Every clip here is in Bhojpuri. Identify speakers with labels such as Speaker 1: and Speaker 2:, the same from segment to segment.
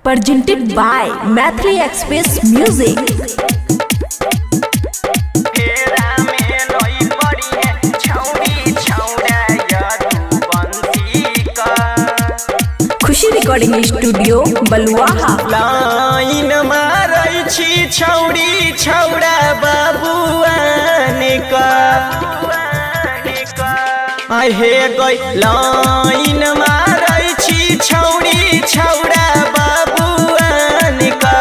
Speaker 1: presented by Mathri Express Music। Khushi recording studio Baluaha.
Speaker 2: Line मारै छी छौड़ी छौड़ा बाबुआन का हे गई लाइन मारै छी छौड़ी छौड़ा बाबुआन का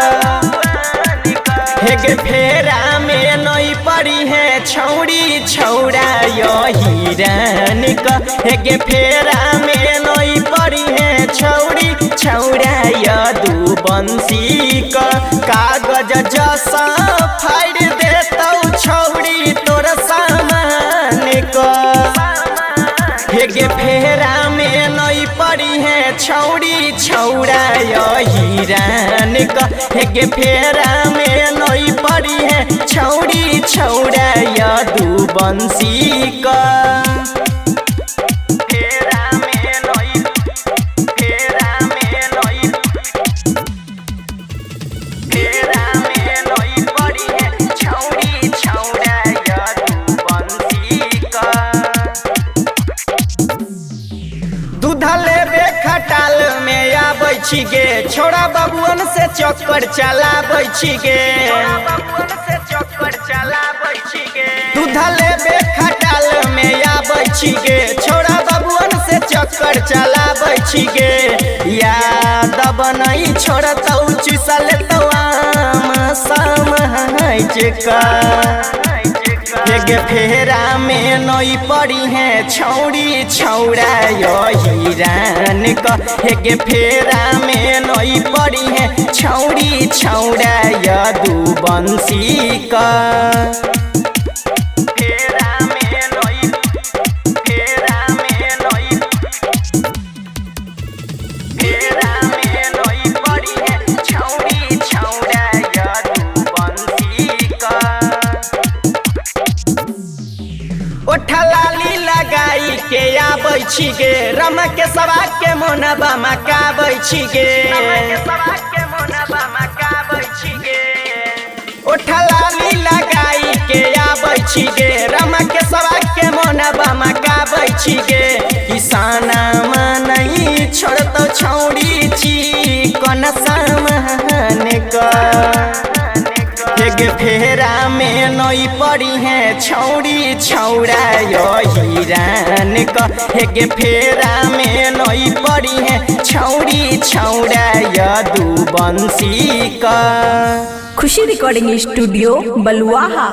Speaker 2: हे गे फेरा में नहीं पड़ी है छौड़ी छौड़ा यही रान का हे गे फेरा में नहीं पड़ी है छौड़ी छौड़ा यदु बंसी का कागज जैसा फाड़ देतौ छौड़ी तोर सामान का हे गे फेरा में नहीं पड़ी है छौड़ी छौड़ा यही रान का हे गे फेरा में नहीं पड़ी है छौड़ी छौड़ा यदु बंसी का खटाल में आबै छी गे छोड़ा बाबुअन से चक्कर चलाबै छी गे दूधा लेबे खटाल में आबै छी गे छोड़ा बाबुअन से चक्कर चलाबै छी गे यादव नहीं छोड़तौ चुसा लेतौ आम समझ का गे फेरा में नहीं पड़ी है छौड़ी छौड़ा यही रान का हे गे फेरा में नहीं पड़ी है छौड़ी छौड़ा यदु बंसी का ओठलाली लगाई के आबै छी गे रमा के सवा के मोनबा मकाबै छी गे ओठलाली लगाई के आबै छी गे रमा के सवा के मोनबा मकाबै छी गे किसाना नहीं छोड़तो छौड़ी छी कन सामान का गे फेरा में नहीं पड़ी है छौड़ी छौड़ा यही रान का हे गे फेरा में नहीं पड़ी है छौड़ी छौड़ा यदु बंसी का।
Speaker 1: खुशी रिकॉर्डिंग स्टूडियो बलुआहा।